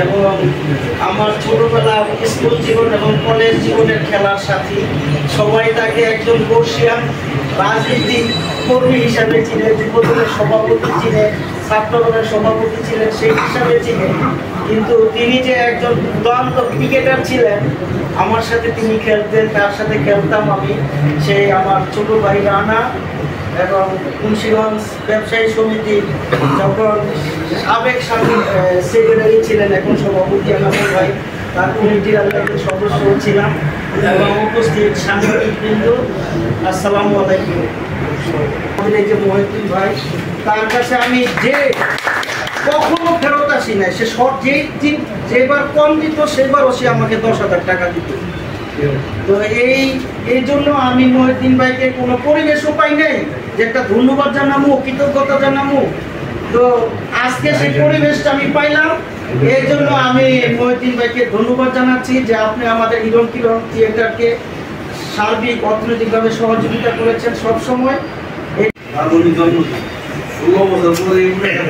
এবং আমার ছোটবেলার স্কুল জীবন এবং কলেজ জীবনের খেলার সাথী। সবাই তাকে একজন বর্ষিয়ান রাজনীতিক কর্মী হিসাবে চিনে, যুবদলের সভাপতি চিনে, ছাত্রদলের সভাপতি ছিলেন সেই হিসাবে চিনে। কিন্তু তিনি যে একজন দুর্দান্ত ক্রিকেটার ছিলেন, আমার সাথে তিনি খেলতেন, তার সাথে খেলতাম আমি। সেই আমার ছোট ভাই রানা এবং মুন্সিগঞ্জ ব্যবসায়ী সমিতি যখন সাবেক সেক্রেটারি ছিলেন, এখন সভাপতি আনামুল ভাই, তার কমিটির একজন সদস্য ছিলাম। এবং উপস্থিত সাংবাদিকবৃন্দ, আসসালামু আলাইকুম। আমাদের এই যে মহিউদ্দিন ভাই, তার কাছে আমি যে কখনো ফেরত আসি নাই। সে যেবার কম দিত সেবারও সে আমাকে 10,000 টাকা দিত। তো এই জন্য আমি মহিউদ্দিন ভাইকে কোনো পরিবেশও পাই নাই যে একটা ধন্যবাদ জানাবো, কৃতজ্ঞতা জানাবো। তো আজকে সেই পরিবেশটা আমি পাইলাম। এই জন্য আমি মহিউদ্দিন ভাইকে ধন্যবাদ জানাচ্ছি যে আপনি আমাদের হিরণ কিরণ থিয়েটারকে সার্বিক অর্থনৈতিকভাবে সহযোগিতা করেছেন সবসময়।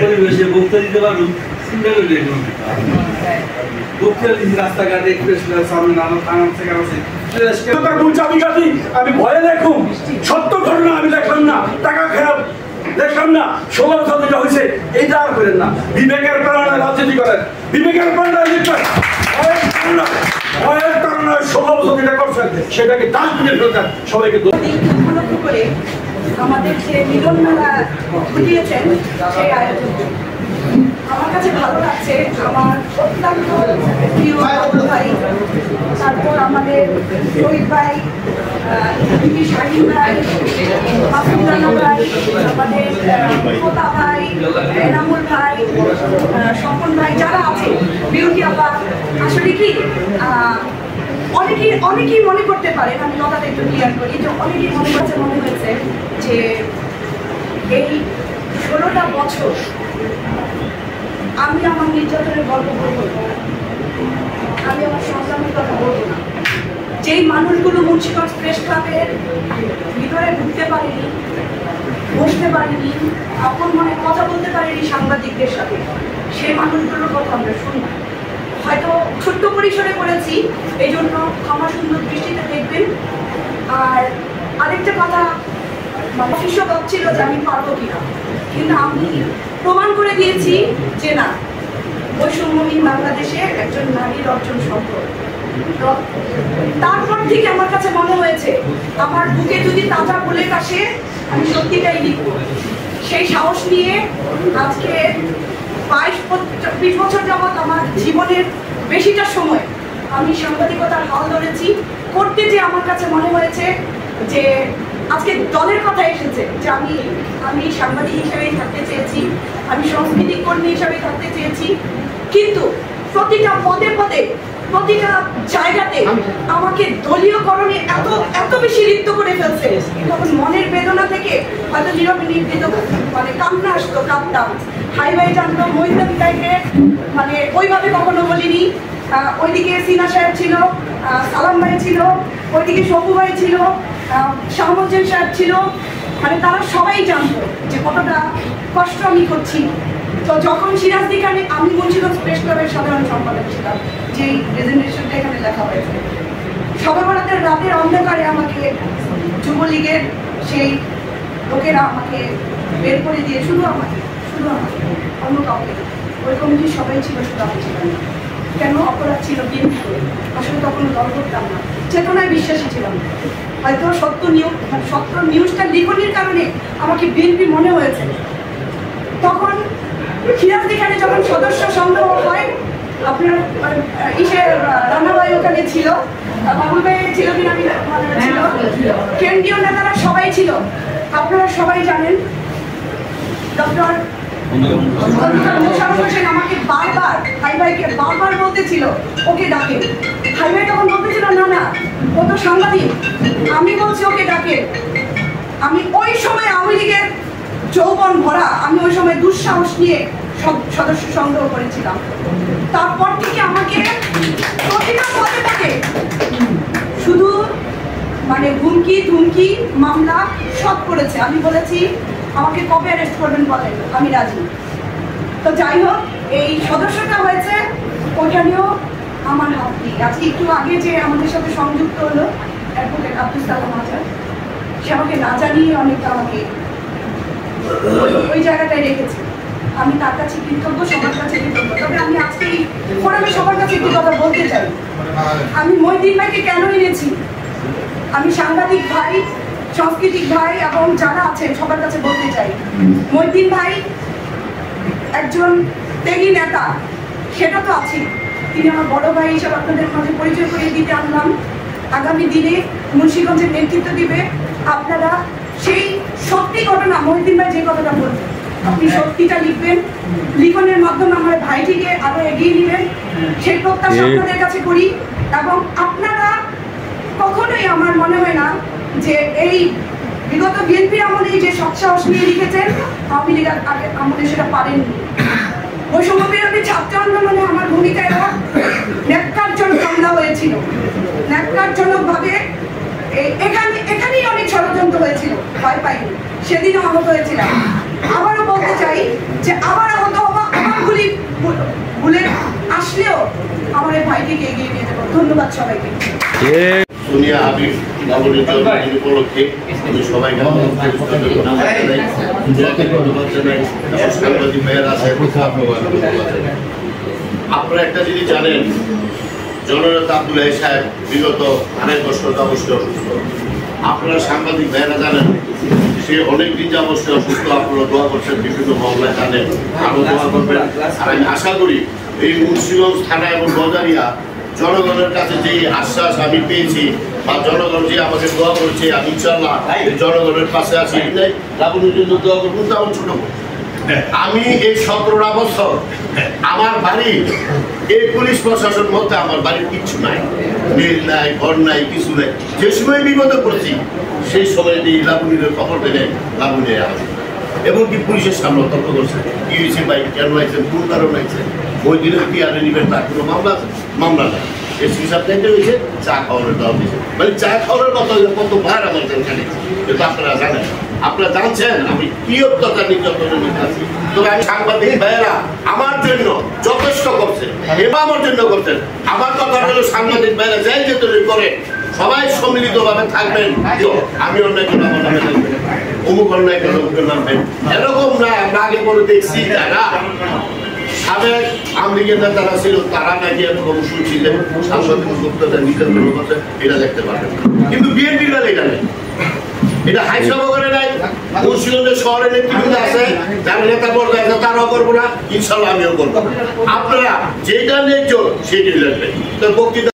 পরিবেশে বক্তা দিতে পারবেন, চিন্তা করে দেখুন বক্তা দিচ্ছি রাস্তাঘাটে আমি ভয়ে দেখুন, সত্য ঘটনা আমি দেখলাম না, টাকা খেয়াল দেখলাম না, 16 সাল যেটা হয়েছে এইটা আর করেন না। বিবেকের প্রেরণায় রাজনীতি করেন, বিবেকের প্রেরণায় ভয়ের কারণে 16 বছর যেটা করছেন সেটাকে ডাস্টবিনে ফেলতেন। সবাইকে উপলক্ষ করে আমাদের যে মিলন মেলা ঘটিয়েছেন সেই আয়োজন আমার কাছে ভালো লাগছে। আমার অত্যন্ত প্রিয় ভাই, তারপর আমাদের শহীদ ভাই, শাহিন ভাই, মাসুদানা ভাই, আমাদের কোতা ভাই, এনামুল ভাই, স্বপন ভাই, যারা আছে, বিউটি আপা, আসলে কি অনেকেই মনে করতে পারেন, আমি কথাটা একটু ক্লিয়ার করি, যে অনেকেই মনে হয়েছে যে এই 16টা বছর আমি আমার নির্যাতনের গল্প বলবো না, আমি আমার সংগ্রামের কথা বলবো না। যেই মানুষগুলো মুন্সিগঞ্জ প্রেস ক্লাবের ভিতরে ঢুকতে পারেনি, বসতে পারেনি, আপন মনে কথা বলতে পারেনি সাংবাদিকদের সাথে, সেই মানুষগুলোর কথা আমরা শুনি। হয়তো ছোট্ট পরিসরে করেছি, এই জন্য ক্ষমা সুন্দর দৃষ্টিতে দেখবেন। আর আরেকটা কথা, শিষ্য ভাবছিল যে আমি পারবো কিনা, কিন্তু আমি প্রমাণ করে দিয়েছি যে না, বৈষম্যহীন বাংলাদেশে একজন নারীর অর্জন সম্ভব। তারপর থেকে আমার কাছে মনে হয়েছে আমার বুকে যদি তাজা বুলেট আসে আমি সত্যিটাই লিখব। সেই সাহস নিয়ে আজকে 22-20 বছর যাবৎ আমার জীবনের বেশিটা সময় আমি সাংবাদিকতার হাল ধরেছি। করতে যে আমার কাছে মনে হয়েছে যে আজকে দলের কথা এসেছে, যে আমি সাংবাদিক হিসেবেই থাকতে চেয়েছি, আমি সংস্কৃতি কর্মী হিসেবে থাকতে চেয়েছি, কিন্তু প্রতিটা পদে পদে প্রতিটা জায়গাতে আমাকে দলীয়করণে এত বেশি লিপ্ত করে ফেলছে। তখন মনের বেদনা থেকে হয়তো নীরবে নিবৃত মানে কান্না আসতো, কাঁদতাম। হাই ভাই জানতো, মহিউদ্দিন ভাইকে মানে ওইভাবে কখনো বলিনি। ওইদিকে সিনা সাহেব ছিল, সালাম ভাই ছিল, ওইদিকে সবু ভাই ছিল, শাহমুদ্দিন সাহেব ছিল, মানে তারা সবাই জানতো যে কতটা কষ্ট আমি করছি। তো যখন সিরাজদি খানে, আমি মুন্সিগঞ্জ প্রেস ক্লাবের সাধারণ সম্পাদক ছিলাম, যেই প্রেজেন্টেশনটা এখানে লেখা হয়েছে, সবে বরাতের রাতের অন্ধকারে আমাকে যুবলীগের সেই লোকেরা আমাকে বের করে দিয়ে, শুধু আমাকে অন্য কাউকে, ওই কমিটির সবাই ছিল, শুধু আমি ছিলাম না। কেন? অপরাধ ছিল বিএনপি, আসলে তখন দল করতাম না, চেতনায় বিশ্বাসী ছিলাম। হয়তো সত্য নিউজটা লিখনির কারণে আমাকে বিএনপি মনে হয়েছে। তখন সিরাজদি খানে যখন সদস্য সংগ্রহ হয়, আপনার রানা ভাই ওখানে ছিল, বাবুল ভাই ছিল কিনা ছিল, কেন্দ্রীয় নেতারা সবাই ছিল। আপনারা সবাই জানেন ডক্টর মোশাররফ হোসেন আমাকে বারবার, হাই ভাইকে বারবার বলতেছিল ওকে ডাকে। হাই ভাই তখন বলতেছিল না ও তো সাংবাদিক, আমি বলছি ওকে ডাকে। আমি ওই সময় আওয়ামী লীগের যৌবন ভরা, আমি ওই সময় দুঃসাহস নিয়ে সদস্য সংগ্রহ করেছিলাম। তারপর থেকে আমাকে প্রতিটা পদে পদে শুধু মানে ধুমকি মামলা সব করেছে। আমি বলেছি আমাকে কবে অ্যারেস্ট করবেন বলেন, আমি রাজি। তো যাই হোক, এই সদস্যটা হয়েছে ওখানেও আমার হাত নেই। আজকে একটু আগে যে আমাদের সাথে সংযুক্ত হলো অ্যাডভোকেট আব্দুল সালাম আজাদ, সে আমাকে না জানিয়ে অনেকটা আমাকে ওই জায়গাটায় রেখেছে। আমি তার কাছে কৃতজ্ঞ, সবার কাছে কৃতজ্ঞ। তবে আমি আজকে এই ফোরামে সবার কাছে একটু কথা বলতে চাই। আমি মহিউদ্দিন ভাইকে কেন এনেছি, আমি সাংবাদিক ভাই, সাংস্কৃতিক ভাই এবং যারা আছেন সবার কাছে বলতে চাই, মহিউদ্দিন ভাই একজন ত্যাগী নেতা, সেটা তো আছে। তিনি আমার বড় ভাই হিসেবে আপনাদের মাঝে পরিচয় করিয়ে দিতে আনলাম। আগামী দিনে মুন্সিগঞ্জের নেতৃত্ব দিবে। আপনারা সেই সত্যি ঘটনা, মহিউদ্দিন ভাই যে কথাটা বলবেন, আপনি সত্যিটা লিখবেন, লিখনের মাধ্যমে আমার ভাইটিকে আরো এগিয়ে নেবেন, সেই প্রত্যাশা আপনাদের কাছে করি। এবং আপনারা কখনোই, আমার মনে হয় না যে এই বিগত বিএনপির আমলে যে সৎসাহস নিয়ে লিখেছেন, আওয়ামী লীগ আগে আমলে সেটা পারেননি। বৈষম্য বিরোধী ছাত্র আন্দোলনে আমার ভূমিকায় ন্যাক্কারজনক হামলা হয়েছিল, ন্যাক্কারজনকভাবে এখানেই অনেক ষড়যন্ত্র হয়েছিল, ভয় পাইনি, সেদিনও আহত হয়েছিলাম। আবারও বলতে চাই যে আবার আহত হবো, আমার ভুলে আসলেও আমার এই ভাইটিকে এগিয়ে নিয়ে যাবো। ধন্যবাদ সবাইকে। সোনিয়া হাবিব নবনীর জন্মদিন উপলক্ষে আমি সবাইকে সাংবাদিক ভাইয়ের আছে। আপনারা একটা জিনিস জানেন, জননেতা আব্দুল্লাহ সাহেব বিগত 2.5 বছর অবশ্যই অসুস্থ। আপনারা সাংবাদিক ভাইয়েরা জানেন সে অনেকদিন যে অবশ্যই অসুস্থ। আপনারা দোয়া করছেন, বিভিন্ন মহল্লায় জানেন, আরো দোয়া করবেন। আর আমি আশা করি এই মুন্সিগঞ্জ থানা এবং গজারিয়া জনগণের কাছে যে আশ্বাস আমি পেয়েছি বা জনগণ যে আমাকে দোয়া করছে, আমি ইনশাআল্লাহ জনগণের পাশে আছি। লাবণীর জন্য দোয়া করবো। তো আমার ছোট আমি এই 17টা বছর আমার বাড়ি এই পুলিশ প্রশাসন মধ্যে আমার বাড়ির কিচ্ছু নাই, মিল নাই, ঘর নাই, কিছু নাই। যে সময় বিপদে পড়েছি সেই সময় লাবণীর খবর পেলে লাবণী আসে এবং কি পুলিশের সামনে তর্ক করছে, কি হয়েছে ভাই, কেন আইছেন, কোন কারণ আইছেন, ওই দিনের কি আনে নিবেন, তার কোনো মামলা নেই। এসপি সাহেব চাইতে হয়েছে চা খাওয়ানোর দেওয়া হয়েছে, মানে চা খাওয়ানোর কথা কত ভার আমার জানে, কিন্তু আপনারা জানেন, আপনারা জানছেন আমি কি অত্যাচার নির্যাতনের মধ্যে আছি। তবে আমি সাংবাদিক ভাইয়েরা আমার জন্য যথেষ্ট করছেন এবং আমার জন্য করছেন। আমার কথা হলো সাংবাদিক ভাইয়েরা যাই যে তৈরি করে সবাই সম্মিলিতভাবে থাকবেন। আমি অন্যায় কোনো আমার নামে থাকবেন, অমুক অন্যায় কোনো অমুকের নামবেন, এরকম না। আমরা আগে পরে দেখছি যারা সাবেক আমেরিকার নেতারা ছিল তারা নাকি এরকম শুনছিলেন সাংবাদিক বক্তব্য নির্যাতন করছে, এটা দেখতে পারেন। কিন্তু বিএনপির বেলা এটা নেই, এটা হাইসাবগরে নাই। মুন্সিগঞ্জের শহরে নেতৃবৃন্দ আছে, যারা নেতা পর্যায়ে আছে, তারাও করবো না, ইনশাল্লাহ আমিও করবো। আপনারা যেটা ন্যায্য সেটাই লাগবে। তো বক্তৃতা